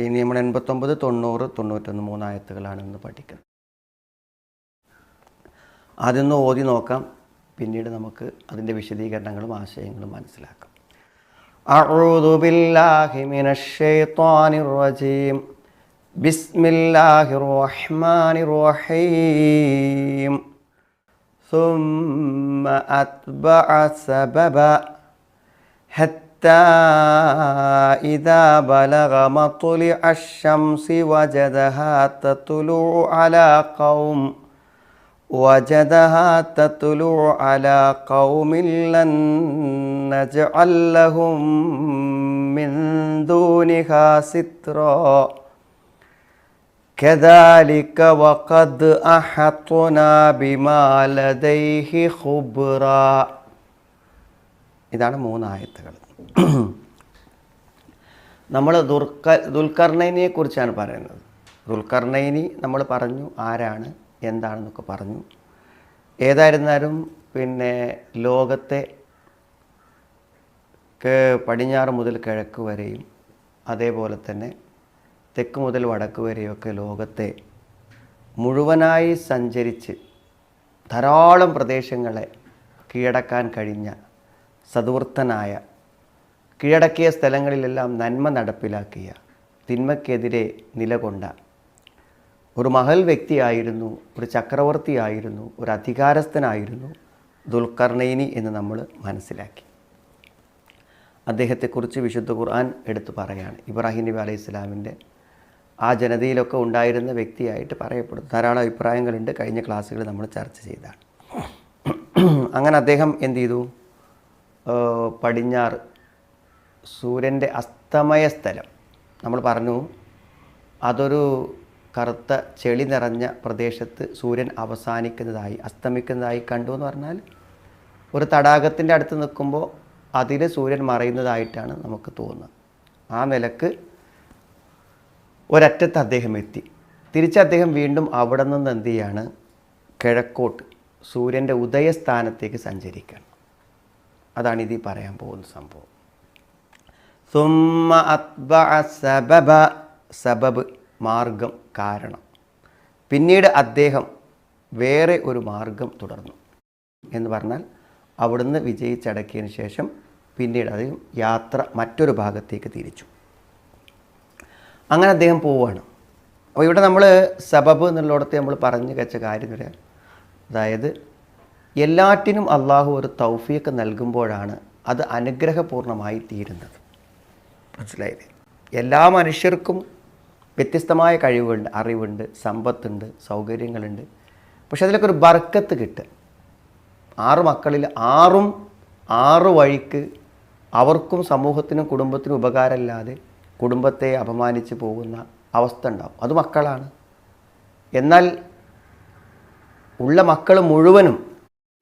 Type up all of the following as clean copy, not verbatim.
ഇനി നമ്മൾ 89, 90, 91 3 ആയത്തുകളാണ് ഇന്ന് പഠിക്കുന്നത്. ആദ്യമൊന്ന് ഓതി നോക്കാം, പിന്നീട് നമുക്ക് അതിൻ്റെ വിശദീകരണങ്ങളും ആശയങ്ങളും മനസ്സിലാക്കാം. അഊദു ബില്ലാഹി മിനശ് ശൈത്വാനിർ റജീം. ബിസ്മില്ലാഹിർ റഹ്മാനിർ റഹീം. ثم أتبع سببا حتى إذا بلغ مطلع الشمس وجدها تطلع على قوم لن نجعل لهم من دونها سترا كذلك وقد أحطنا بما لديه خبرا. ഇതാണ് 3 ആയത്തുകൾ. നമ്മൾ ദുൽഖർനൈനിയെ കുറിച്ചാണ് പറയുന്നത്. ദുൽഖർനൈനി നമ്മൾ പറഞ്ഞു ആരാണ് എന്താണെന്നൊക്കെ പറഞ്ഞു. ഏതായിരുന്നാലും ലോകത്തെ പടിഞ്ഞാറ് മുതൽ കിഴക്ക് വരെയും അതേപോലെ തന്നെ തെക്ക് മുതൽ വടക്ക് വരെയൊക്കെ ലോകത്തെ മുഴുവനായി സഞ്ചരിച്ച് ധാരാളം പ്രദേശങ്ങളെ കീഴടക്കാൻ കഴിഞ്ഞ സദ്വൃത്തനായ, കീഴടക്കിയ സ്ഥലങ്ങളിലെല്ലാം നന്മ നടപ്പിലാക്കിയ, തിന്മയ്ക്കെതിരെ നിലകൊണ്ട ഒരു മഹൽ വ്യക്തിയായിരുന്നു, ഒരു ചക്രവർത്തിയായിരുന്നു, ഒരു അധികാരസ്ഥനായിരുന്നു ദുൽഖർനൈനി എന്ന് നമ്മൾ മനസ്സിലാക്കി. അദ്ദേഹത്തെക്കുറിച്ച് വിശുദ്ധ ഖുർആൻ എടുത്തു പറയാണ്. ഇബ്രാഹിം നബി അലൈഹി സ്വലാമിൻ്റെ ആ ജനതയിലൊക്കെ ഉണ്ടായിരുന്ന വ്യക്തിയായിട്ട് പറയപ്പെടുന്നു. ധാരാളം അഭിപ്രായങ്ങളുണ്ട്, കഴിഞ്ഞ ക്ലാസ്സുകളിൽ നമ്മൾ ചർച്ച ചെയ്തതാണ്. അങ്ങനെ അദ്ദേഹം എന്ത് ചെയ്തു? പടിഞ്ഞാറ് സൂര്യൻ്റെ അസ്തമയ സ്ഥലം നമ്മൾ പറഞ്ഞു, അതൊരു കറുത്ത ചെളി നിറഞ്ഞ പ്രദേശത്ത് സൂര്യൻ അവസാനിക്കുന്നതായി, അസ്തമിക്കുന്നതായി കണ്ടു എന്ന് പറഞ്ഞാൽ ഒരു തടാകത്തിൻ്റെ അടുത്ത് നിൽക്കുമ്പോൾ അതിൽ സൂര്യൻ മറയുന്നതായിട്ടാണ് നമുക്ക് തോന്നുന്നത്. ആ നിലക്ക് ഒരറ്റത്ത് അദ്ദേഹം എത്തി. തിരിച്ച് അദ്ദേഹം വീണ്ടും അവിടെ നിന്ന് എന്ത് ചെയ്യാണ്? കിഴക്കോട്ട് സൂര്യൻ്റെ ഉദയസ്ഥാനത്തേക്ക് സഞ്ചരിക്കണം. അതാണ് ഇതിൽ പറയാൻ പോകുന്ന സംഭവം. സുമ്മ അത്ബഅ സബബ, സബബ് മാർഗം, കാരണം. പിന്നീട് അദ്ദേഹം വേറെ ഒരു മാർഗം തുടർന്നു എന്ന് പറഞ്ഞാൽ അവിടുന്ന് വിജയിച്ചടക്കിയതിന് ശേഷം പിന്നീട് അദ്ദേഹം യാത്ര മറ്റൊരു ഭാഗത്തേക്ക് തിരിച്ചു. അങ്ങനെ അദ്ദേഹം പോവുകയാണ്. അപ്പോൾ ഇവിടെ നമ്മൾ സബബ് എന്നുള്ളിടത്ത് നമ്മൾ പറഞ്ഞു വെച്ച കാര്യം വരെ, അതായത് എല്ലാറ്റിനും അള്ളാഹു ഒരു തൗഫീഖ് നൽകുമ്പോഴാണ് അത് അനുഗ്രഹപൂർണ്ണമായി തീരുന്നത്. മനസ്സിലായില്ലേ? എല്ലാ മനുഷ്യർക്കും വ്യത്യസ്തമായ കഴിവുണ്ട്, അറിവുണ്ട്, സമ്പത്തുണ്ട്, സൗകര്യങ്ങളുണ്ട്. പക്ഷെ അതിലൊക്കെ ഒരു ബർക്കത്ത് കിട്ടുക. 6 മക്കളിൽ 6ഉം 6 വഴിക്ക് അവർക്കും സമൂഹത്തിനും കുടുംബത്തിനും ഉപകാരമില്ലാതെ കുടുംബത്തെ അപമാനിച്ച് പോകുന്ന അവസ്ഥ ഉണ്ടാവും. അത് മക്കളാണ്. എന്നാൽ ഉള്ള മക്കൾ മുഴുവനും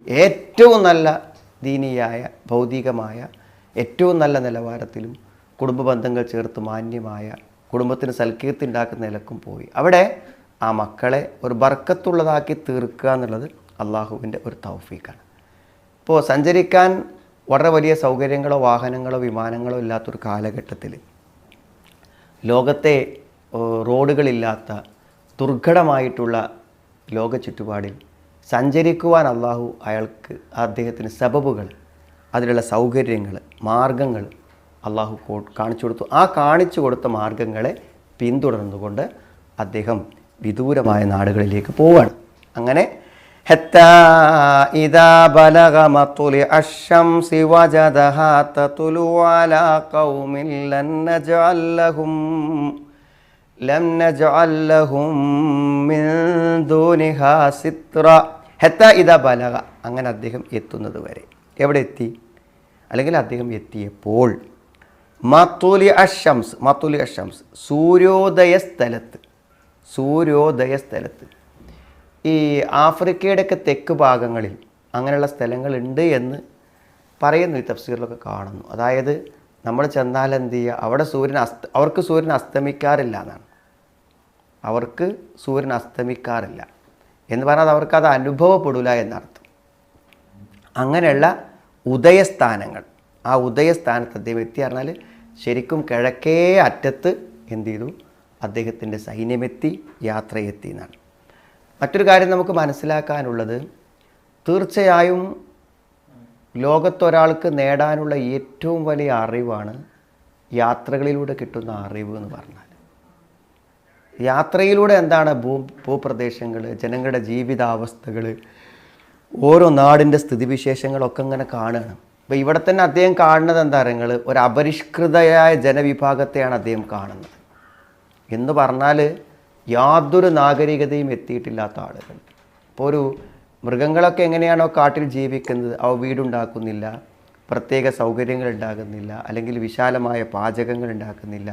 ഏറ്റവും നല്ല ദീനീയായ, ഭൗതികമായ ഏറ്റവും നല്ല നിലവാരത്തിലും കുടുംബ ബന്ധങ്ങൾ ചേർത്ത് മാന്യമായ കുടുംബത്തിന് സൽക്കീർത്തി ഉണ്ടാക്കുന്ന നിലക്കും പോയി അവിടെ ആ മക്കളെ ഒരു ബർക്കത്തുള്ളതാക്കി തീർക്കുക എന്നുള്ളത് അള്ളാഹുവിൻ്റെ ഒരു തൗഫീഖാണ്. ഇപ്പോൾ സഞ്ചരിക്കാൻ വളരെ വലിയ സൗകര്യങ്ങളോ വാഹനങ്ങളോ വിമാനങ്ങളോ ഇല്ലാത്തൊരു കാലഘട്ടത്തിൽ, ലോകത്തെ റോഡുകളില്ലാത്ത ദുർഘടമായിട്ടുള്ള ലോക ചുറ്റുപാടിൽ സഞ്ചരിക്കുവാൻ അള്ളാഹു അദ്ദേഹത്തിന് സബബുകൾ, അതിലുള്ള സൗകര്യങ്ങൾ, മാർഗങ്ങൾ അള്ളാഹു കാണിച്ചു കൊടുത്തു. ആ കാണിച്ചു കൊടുത്ത മാർഗങ്ങളെ പിന്തുടർന്നുകൊണ്ട് അദ്ദേഹം വിദൂരമായ നാടുകളിലേക്ക് പോവുകയാണ്. അങ്ങനെ ഹത്താ ഇദാ ബലഗ മത്ലിഅ അശ്ശംസി വജദഹാ തത്ലു അലാ ഖൗമിൻ ലൻ നജഅൽ ലഹും മിൻ ദൂനിഹാ സിത്ര. ഹത്താ ഇദാ ബലഗ, അങ്ങനെ അദ്ദേഹം എത്തുന്നത് വരെ. എവിടെ എത്തി? അല്ലെങ്കിൽ അദ്ദേഹം എത്തിയപ്പോൾ മത്ലിഅ അശ്ശംസ്, സൂര്യോദയ സ്ഥലത്ത്. ഈ ആഫ്രിക്കയുടെയൊക്കെ തെക്ക് ഭാഗങ്ങളിൽ അങ്ങനെയുള്ള സ്ഥലങ്ങളുണ്ട് എന്ന് പറയുന്നു, ഈ തഫ്സീറിലൊക്കെ കാണുന്നു. അതായത് നമ്മൾ ചെന്നാൽ എന്ത് ചെയ്യുക? അവിടെ അവർക്ക് സൂര്യൻ അസ്തമിക്കാറില്ല എന്നാണ്. അവർക്ക് സൂര്യൻ അസ്തമിക്കാറില്ല എന്ന് പറഞ്ഞാൽ അവർക്കത് അനുഭവപ്പെടില്ല എന്നർത്ഥം. അങ്ങനെയുള്ള ഉദയസ്ഥാനങ്ങൾ, ആ ഉദയസ്ഥാനത്ത് അദ്ദേഹം എത്തി പറഞ്ഞാൽ ശരിക്കും കിഴക്കേ അറ്റത്ത് എന്ത് ചെയ്തു? അദ്ദേഹത്തിൻ്റെ സൈന്യമെത്തി, യാത്രയെത്തി എന്നാണ്. മറ്റൊരു കാര്യം നമുക്ക് മനസ്സിലാക്കാനുള്ളത്, തീർച്ചയായും ലോകത്തൊരാൾക്ക് നേടാനുള്ള ഏറ്റവും വലിയ അറിവാണ് യാത്രകളിലൂടെ കിട്ടുന്ന അറിവ് എന്ന് പറഞ്ഞാൽ. യാത്രയിലൂടെ എന്താണ് ഭൂപ്രദേശങ്ങൾ, ജനങ്ങളുടെ ജീവിതാവസ്ഥകൾ, ഓരോ നാടിൻ്റെ സ്ഥിതിവിശേഷങ്ങളൊക്കെ ഇങ്ങനെ കാണുകയാണ്. അപ്പോൾ ഇവിടെ തന്നെ അദ്ദേഹം കാണുന്നത് എന്താ പറയുക, ഒരു അപരിഷ്കൃതയായ ജനവിഭാഗത്തെയാണ് അദ്ദേഹം കാണുന്നത്. എന്ന് പറഞ്ഞാൽ യാതൊരു നാഗരികതയും എത്തിയിട്ടില്ലാത്ത ആളുകൾ. ഇപ്പോൾ ഒരു മൃഗങ്ങളൊക്കെ എങ്ങനെയാണോ കാട്ടിൽ ജീവിക്കുന്നത്, അവ വീടുണ്ടാക്കുന്നില്ല, പ്രത്യേക സൗകര്യങ്ങൾ ഉണ്ടാകുന്നില്ല, അല്ലെങ്കിൽ വിശാലമായ പാചകങ്ങൾ ഉണ്ടാക്കുന്നില്ല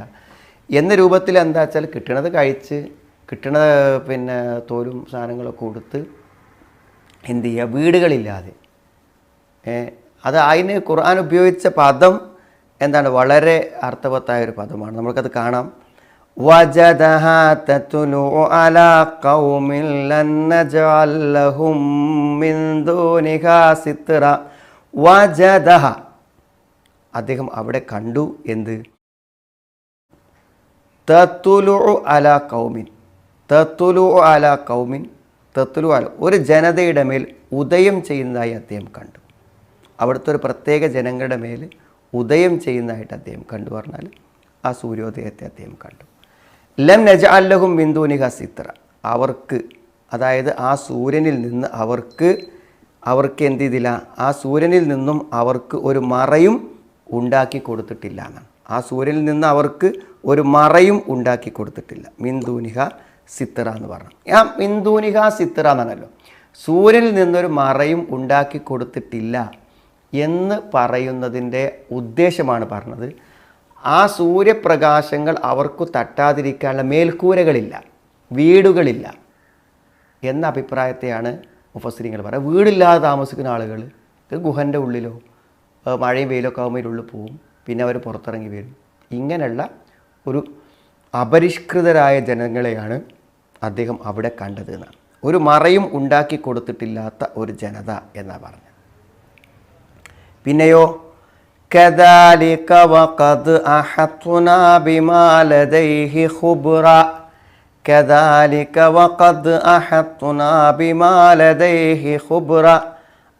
എന്ന രൂപത്തിൽ എന്താ വെച്ചാൽ കിട്ടണത് കഴിച്ച് കിട്ടണ തോലും സാധനങ്ങളൊക്കെ കൊടുത്ത് എന്ത് ചെയ്യുക, വീടുകളില്ലാതെ. അത് അതിന് ഖുർആൻ ഉപയോഗിച്ച പദം എന്താണ്, വളരെ അർത്ഥവത്തായൊരു പദമാണ്. നമുക്കത് കാണാം. വജദഹ തത്ലു അലാ ഖൗമിൻ ലൻ നജഅൽ ലഹും മിൻ ദൂനിഹാ സിത്ര. വജദഹ, അദ്ദേഹം അവിടെ കണ്ടു എന്ത്? തത്ലു അലാ ഖൗമിൻ, തത്ലു അലാ ഖൗമിൻ, തത്ലു അല, ഒരു ജനതയുടെ മേൽ ഉദയം ചെയ്യുന്നതായി അദ്ദേഹം കണ്ടു. അവിടുത്തെ ഒരു പ്രത്യേക ജനങ്ങളുടെ മേൽ ഉദയം ചെയ്യുന്നതായിട്ട് അദ്ദേഹം കണ്ടു പറഞ്ഞാൽ ആ സൂര്യോദയത്തെ അദ്ദേഹം കണ്ടു. ലം നജഅൽ ലഹും മിൻ ദൂനിഹാ സിത്ര, അവർക്ക്, അതായത് ആ സൂര്യനിൽ നിന്ന് അവർക്ക് എന്ത് ചെയ്തില്ല, ആ സൂര്യനിൽ നിന്നും അവർക്ക് ഒരു മറയും ഉണ്ടാക്കി കൊടുത്തിട്ടില്ല എന്നാണ്. ആ സൂര്യനിൽ നിന്ന് അവർക്ക് ഒരു മറയും ഉണ്ടാക്കി കൊടുത്തിട്ടില്ല. മിൻ ദൂനിഹാ സിത്ര എന്ന് പറഞ്ഞു. ആ മിൻ ദൂനിഹാ സിത്ര എന്നാണല്ലോ, സൂര്യനിൽ നിന്നൊരു മറയും ഉണ്ടാക്കി കൊടുത്തിട്ടില്ല എന്ന് പറയുന്നതിൻ്റെ ഉദ്ദേശമാണ് പറഞ്ഞത്. ആ സൂര്യപ്രകാശങ്ങൾ അവർക്ക് തട്ടാതിരിക്കാനുള്ള മേൽക്കൂരകളില്ല, വീടുകളില്ല എന്ന അഭിപ്രായത്തെയാണ് മുഫസ്സിരിങ്ങൾ പറയുക. വീടില്ലാതെ താമസിക്കുന്ന ആളുകൾ ഗുഹൻ്റെ ഉള്ളിലോ മഴയും വെയിലൊക്കെ ആകുമ്പോൾ ഉള്ളിൽ പോവും, പിന്നെ അവർ പുറത്തിറങ്ങി വരും. ഇങ്ങനെയുള്ള ഒരു അപരിഷ്കൃതരായ ജനങ്ങളെയാണ് അദ്ദേഹം അവിടെ കണ്ടത് എന്നാണ്. ഒരു മറയും ഉണ്ടാക്കി കൊടുത്തിട്ടില്ലാത്ത ഒരു ജനത എന്നാണ് പറഞ്ഞത്. പിന്നെയോ കദാലിക വഖദ് അഹത്നാ ബിമാ ലദൈഹി ഖുബ്റ, കദാലിക വഖദ് അഹത്നാ ബിമാ ലദൈഹി ഖുബ്റ,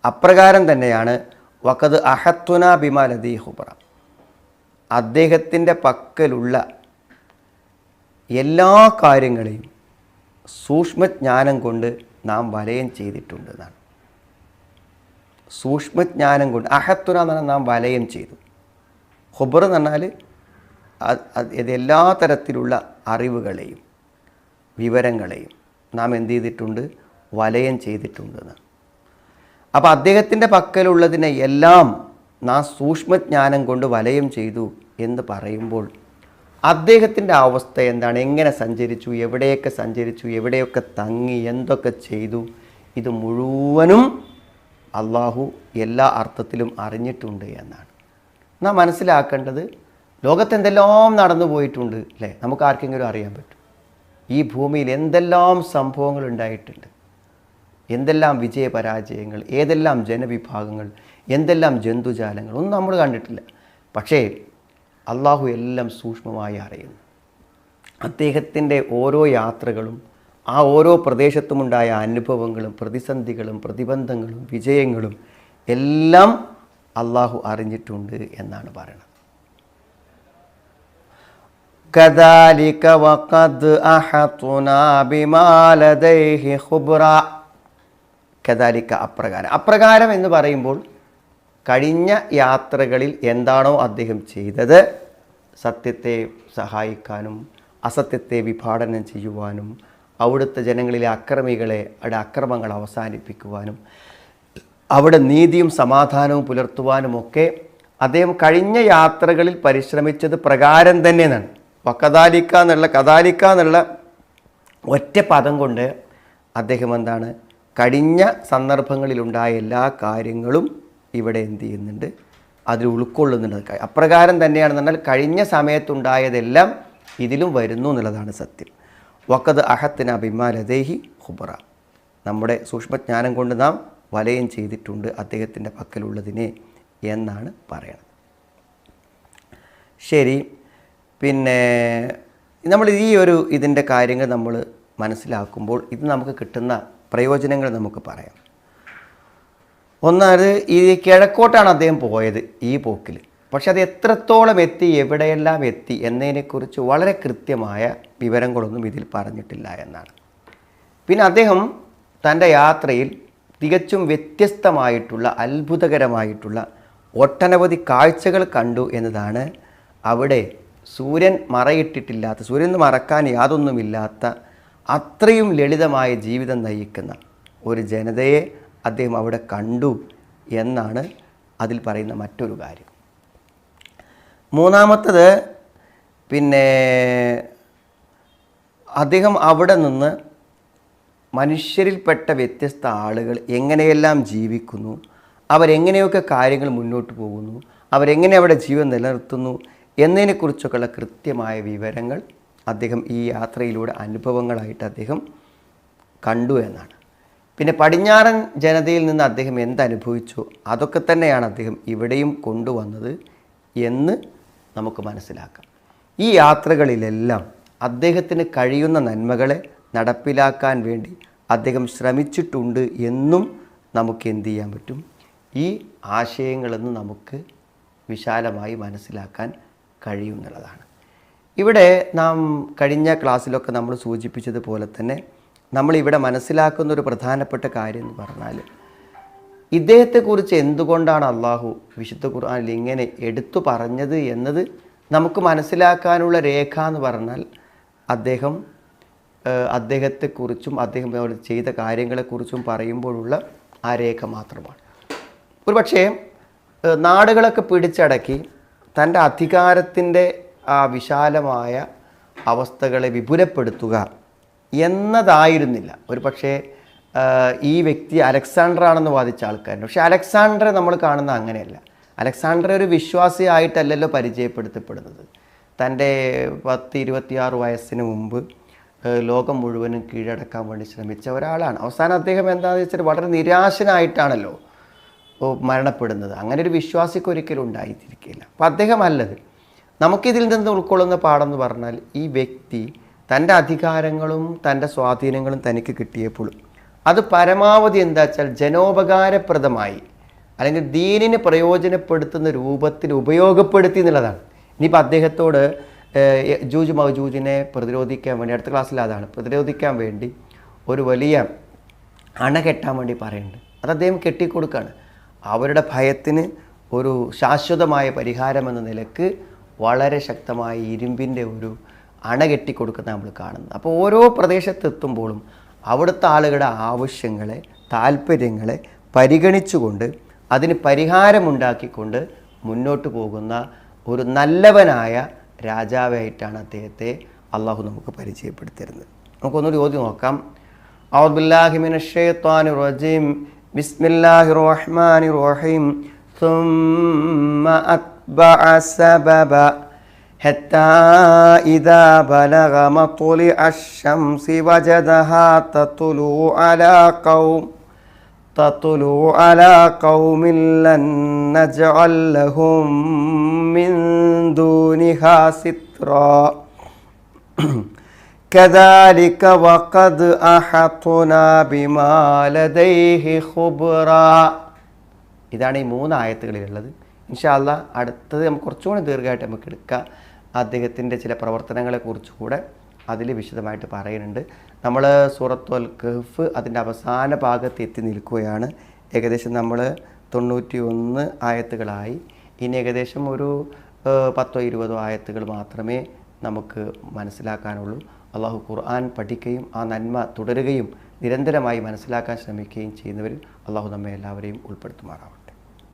അപ്രകാരം തന്നെയാണ് വഖദ് അഹത്നാ ബിമാ ലദൈഹി ഖുബ്റ, അദ്ദേഹത്തിൻ്റെ പക്കലുള്ള എല്ലാ കാര്യങ്ങളെയും സൂക്ഷ്മജ്ഞാനം കൊണ്ട് നാം വലയം ചെയ്തിട്ടുണ്ട് എന്നാണ്. സൂക്ഷ്മജ്ഞാനം കൊണ്ട്, അഹത്തുന എന്ന് പറഞ്ഞാൽ നാം വലയം ചെയ്തു, ഖുബർ എന്ന് പറഞ്ഞാൽ എല്ലാ തരത്തിലുള്ള അറിവുകളെയും വിവരങ്ങളെയും നാം എന്ത് ചെയ്തിട്ടുണ്ട്, വലയം ചെയ്തിട്ടുണ്ടെന്ന്. അപ്പോൾ അദ്ദേഹത്തിൻ്റെ പക്കലുള്ളതിനെ എല്ലാം നാം സൂക്ഷ്മജ്ഞാനം കൊണ്ട് വലയം ചെയ്തു എന്ന് പറയുമ്പോൾ അദ്ദേഹത്തിൻ്റെ അവസ്ഥ എന്താണ്, എങ്ങനെ സഞ്ചരിച്ചു, എവിടെയൊക്കെ സഞ്ചരിച്ചു, എവിടെയൊക്കെ തങ്ങി, എന്തൊക്കെ ചെയ്തു, ഇത് മുഴുവനും അള്ളാഹു എല്ലാ അർത്ഥത്തിലും അറിഞ്ഞിട്ടുണ്ട് എന്നാണ് നാം മനസ്സിലാക്കേണ്ടത്. ലോകത്ത് എന്തെല്ലാം നടന്നു പോയിട്ടുണ്ട് അല്ലേ, നമുക്ക് ആർക്കെങ്കിലും അറിയാൻ പറ്റും. ഈ ഭൂമിയിൽ എന്തെല്ലാം സംഭവങ്ങൾ ഉണ്ടായിട്ടുണ്ട്, എന്തെല്ലാം വിജയപരാജയങ്ങൾ, ഏതെല്ലാം ജനവിഭാഗങ്ങൾ, എന്തെല്ലാം ജന്തുജാലങ്ങൾ ഒന്നും നമ്മൾ കണ്ടിട്ടില്ല. പക്ഷേ അള്ളാഹു എല്ലാം സൂക്ഷ്മമായി അറിയുന്നു. അദ്ദേഹത്തിൻ്റെ ഓരോ യാത്രകളും ആ ഓരോ പ്രദേശത്തുമുണ്ടായ അനുഭവങ്ങളും പ്രതിസന്ധികളും പ്രതിബന്ധങ്ങളും വിജയങ്ങളും എല്ലാം അള്ളാഹു അറിഞ്ഞിട്ടുണ്ട് എന്നാണ് പറയുന്നത്. കദാലിക വഖദ് അഹത്നാ ബിമാ ലദൈഹി ഖുബ്റ, കദാലിക അപ്രകാരം. അപ്രകാരം എന്ന് പറയുമ്പോൾ കഴിഞ്ഞ യാത്രകളിൽ എന്താണോ അദ്ദേഹം ചെയ്തത്, സത്യത്തെ സഹായിക്കാനും അസത്യത്തെ വിഭാടനം ചെയ്യുവാനും അവിടുത്തെ ജനങ്ങളിലെ അക്രമികളെ അവിടെ അക്രമങ്ങൾ അവസാനിപ്പിക്കുവാനും അവിടെ നീതിയും സമാധാനവും പുലർത്തുവാനുമൊക്കെ അദ്ദേഹം കഴിഞ്ഞ യാത്രകളിൽ പരിശ്രമിച്ചത് പ്രകാരം തന്നെയാണ്. കദാലിക എന്നുള്ള ഒറ്റ പദം കൊണ്ട് അദ്ദേഹം എന്താണ്, കഴിഞ്ഞ സന്ദർഭങ്ങളിലുണ്ടായ എല്ലാ കാര്യങ്ങളും ഇവിടെ എന്ത് ചെയ്യുന്നുണ്ട്, അതിൽ ഉൾക്കൊള്ളുന്നുണ്ട്. അപ്രകാരം തന്നെയാണെന്ന് പറഞ്ഞാൽ കഴിഞ്ഞ സമയത്തുണ്ടായതെല്ലാം ഇതിലും വരുന്നു എന്നുള്ളതാണ് സത്യം. വഖദ് അഹത്നാ ബിമാ ലദൈഹി ഖുബ്റ, നമ്മുടെ സൂക്ഷ്മജ്ഞാനം കൊണ്ട് നാം വലയം ചെയ്തിട്ടുണ്ട് അദ്ദേഹത്തിൻ്റെ പക്കലുള്ളതിനെ എന്നാണ് പറയുന്നത്. ശരി, പിന്നെ നമ്മൾ ഇതിൻ്റെ കാര്യങ്ങൾ നമ്മൾ മനസ്സിലാക്കുമ്പോൾ ഇത് നമുക്ക് കിട്ടുന്ന പ്രയോജനങ്ങൾ നമുക്ക് പറയാം. ഒന്നാമത് ഈ കിഴക്കോട്ടാണ് അദ്ദേഹം പോയത് ഈ പോക്കിൽ. പക്ഷെ അത് എത്രത്തോളം എത്തി, എവിടെയെല്ലാം എത്തി എന്നതിനെക്കുറിച്ച് വളരെ കൃത്യമായ വിവരങ്ങളൊന്നും ഇതിൽ പറഞ്ഞിട്ടില്ല എന്നാണ്. പിന്നെ അദ്ദേഹം തൻ്റെ യാത്രയിൽ തികച്ചും വ്യത്യസ്തമായിട്ടുള്ള അത്ഭുതകരമായിട്ടുള്ള ഒട്ടനവധി കാഴ്ചകൾ കണ്ടു എന്നതാണ്. അവിടെ സൂര്യൻ മറയിട്ടിട്ടില്ലാത്ത, സൂര്യൻ മറക്കാൻ യാതൊന്നുമില്ലാത്ത അത്രയും ലളിതമായ ജീവിതം നയിക്കുന്ന ഒരു ജനതയെ അദ്ദേഹം അവിടെ കണ്ടു എന്നാണ് അതിൽ പറയുന്ന മറ്റൊരു കാര്യം. മൂന്നാമത്തത്, പിന്നെ അദ്ദേഹം അവിടെ നിന്ന് മനുഷ്യരിൽപ്പെട്ട വ്യത്യസ്ത ആളുകൾ എങ്ങനെയെല്ലാം ജീവിക്കുന്നു, അവരെങ്ങനെയൊക്കെ കാര്യങ്ങൾ മുന്നോട്ട് പോകുന്നു, അവരെങ്ങനെ അവിടെ ജീവൻ നിലനിർത്തുന്നു എന്നതിനെക്കുറിച്ചൊക്കെയുള്ള കൃത്യമായ വിവരങ്ങൾ അദ്ദേഹം ഈ യാത്രയിലൂടെ അനുഭവങ്ങളായിട്ട് അദ്ദേഹം കണ്ടു എന്നാണ്. പിന്നെ പടിഞ്ഞാറൻ ജനതയിൽ നിന്ന് അദ്ദേഹം എന്തനുഭവിച്ചോ അതൊക്കെ തന്നെയാണ് അദ്ദേഹം ഇവിടെയും കൊണ്ടുവന്നത് എന്ന് നമുക്ക് മനസ്സിലാക്കാം. ഈ യാത്രകളിലെല്ലാം അദ്ദേഹത്തിന് കഴിയുന്ന നന്മകളെ നടപ്പിലാക്കാൻ വേണ്ടി അദ്ദേഹം ശ്രമിച്ചിട്ടുണ്ട് എന്നും നമുക്ക് എന്ത് ചെയ്യാൻ പറ്റും, ഈ ആശയങ്ങളെന്ന് നമുക്ക് വിശാലമായി മനസ്സിലാക്കാൻ കഴിയുമെന്നുള്ളതാണ്. ഇവിടെ നാം കഴിഞ്ഞ ക്ലാസ്സിലൊക്കെ നമ്മൾ സൂചിപ്പിച്ചതുപോലെ തന്നെ നമ്മളിവിടെ മനസ്സിലാക്കുന്ന ഒരു പ്രധാനപ്പെട്ട കാര്യം എന്ന് പറഞ്ഞാൽ, ഇദ്ദേഹത്തെക്കുറിച്ച് എന്തുകൊണ്ടാണ് അള്ളാഹു വിശുദ്ധ ഖുർആനിൽ ഇങ്ങനെ എടുത്തു പറഞ്ഞത് എന്നത് നമുക്ക് മനസ്സിലാക്കാനുള്ള രേഖ എന്ന് പറഞ്ഞാൽ അദ്ദേഹത്തെക്കുറിച്ചും അദ്ദേഹം ചെയ്ത കാര്യങ്ങളെക്കുറിച്ചും പറയുമ്പോഴുള്ള ആ രേഖ മാത്രമാണ്. ഒരു പക്ഷേ നാടുകളൊക്കെ പിടിച്ചടക്കി തൻ്റെ അധികാരത്തിൻ്റെ ആ വിശാലമായ അവസ്ഥകളെ വിപുലപ്പെടുത്തുക എന്നതായിരുന്നില്ല. ഒരു പക്ഷേ ഈ വ്യക്തി അലക്സാണ്ടർ ആണെന്ന് വാദിച്ച ആൾക്കാരുണ്ട്. പക്ഷേ അലക്സാണ്ടറെ നമ്മൾ കാണുന്ന അങ്ങനെയല്ല. അലക്സാണ്ടർ ഒരു വിശ്വാസിയായിട്ടല്ലല്ലോ പരിചയപ്പെടുത്തപ്പെടുന്നത്. തൻ്റെ 26 വയസ്സിന് മുമ്പ് ലോകം മുഴുവനും കീഴടക്കാൻ വേണ്ടി ശ്രമിച്ച ഒരാളാണ്. അവസാനം അദ്ദേഹം എന്താണെന്ന് വെച്ചാൽ വളരെ നിരാശനായിട്ടാണല്ലോ മരണപ്പെടുന്നത്. അങ്ങനെ ഒരു വിശ്വാസിക്ക് ഒരിക്കലും ഉണ്ടായിരിക്കില്ല. അപ്പം അദ്ദേഹം അല്ലത്. നമുക്കിതിൽ നിന്ന് ഉൾക്കൊള്ളുന്ന പാഠം എന്ന് പറഞ്ഞാൽ, ഈ വ്യക്തി തൻ്റെ അധികാരങ്ങളും തൻ്റെ സ്വാധീനങ്ങളും തനിക്ക് കിട്ടിയപ്പോൾ അത് പരമാവധി എന്താ വെച്ചാൽ ജനോപകാരപ്രദമായി അല്ലെങ്കിൽ ദീനിന് പ്രയോജനപ്പെടുത്തുന്ന രൂപത്തിൽ ഉപയോഗപ്പെടുത്തി എന്നുള്ളതാണ്. ഇനിയിപ്പോൾ അദ്ദേഹത്തോട് യജൂജ് മൗജൂജിനെ പ്രതിരോധിക്കാൻ വേണ്ടി, അടുത്ത ക്ലാസ്സിൽ അതാണ്, പ്രതിരോധിക്കാൻ വേണ്ടി ഒരു വലിയ അണ കെട്ടാൻ വേണ്ടി പറയുന്നുണ്ട്. അത് അദ്ദേഹം കെട്ടിക്കൊടുക്കുകയാണ്. അവരുടെ ഭയത്തിന് ഒരു ശാശ്വതമായ പരിഹാരമെന്ന നിലക്ക് വളരെ ശക്തമായ ഇരുമ്പിൻ്റെ ഒരു അണ കെട്ടിക്കൊടുക്കുന്നത് നമ്മൾ കാണുന്നത്. അപ്പോൾ ഓരോ പ്രദേശത്തെത്തുമ്പോഴും അവിടുത്തെ ആളുകളുടെ ആവശ്യങ്ങളെ, താല്പര്യങ്ങളെ പരിഗണിച്ചുകൊണ്ട് അതിന് പരിഹാരമുണ്ടാക്കിക്കൊണ്ട് മുന്നോട്ട് പോകുന്ന ഒരു നല്ലവനായ രാജാവായിട്ടാണ് അദ്ദേഹത്തെ അള്ളാഹു നമുക്ക് പരിചയപ്പെടുത്തരുന്നത്. നമുക്കൊന്നൊരു ചോദ്യം നോക്കാം. അഊദു ബില്ലാഹി മിനശ് ശൈത്വാനിർ റജീം. ബിസ്മില്ലാഹിർ റഹ്മാനിർ റഹീം. ثم أتبع سببا حتى إذا بلغ مطلع الشمس وجدها تطلع على قوم لن نجعل لهم من دونها سترا كذلك وقد أحطنا بما لديه خبرا. ഇതാണ് ഈ 3 ആയത്തുകളിലുള്ളത്. ഇൻഷാ അല്ലാഹ് അടുത്തത് നമുക്ക് കുറച്ചുകൂടി ദീർഘമായിട്ട് നമുക്ക് എടുക്കാം. അദ്ദേഹത്തിൻ്റെ ചില പ്രവർത്തനങ്ങളെക്കുറിച്ച് കൂടെ അതിൽ വിശദമായിട്ട് പറയുന്നുണ്ട്. നമ്മൾ സൂറത്തുൽ കഹ്ഫ് അതിൻ്റെ അവസാന ഭാഗത്ത് എത്തി നിൽക്കുകയാണ്. ഏകദേശം നമ്മൾ 91 ആയത്തുകളായി. ഇനി ഏകദേശം ഒരു 10-20 ആയത്തുകൾ മാത്രമേ നമുക്ക് മനസ്സിലാക്കാനുള്ളൂ. അള്ളാഹു ഖുർആൻ പഠിക്കുകയും ആ നന്മ തുടരുകയും നിരന്തരമായി മനസ്സിലാക്കാൻ ശ്രമിക്കുകയും ചെയ്യുന്നവരിൽ അള്ളാഹു നമ്മെ എല്ലാവരെയും ഉൾപ്പെടുത്തുമാറാവണം.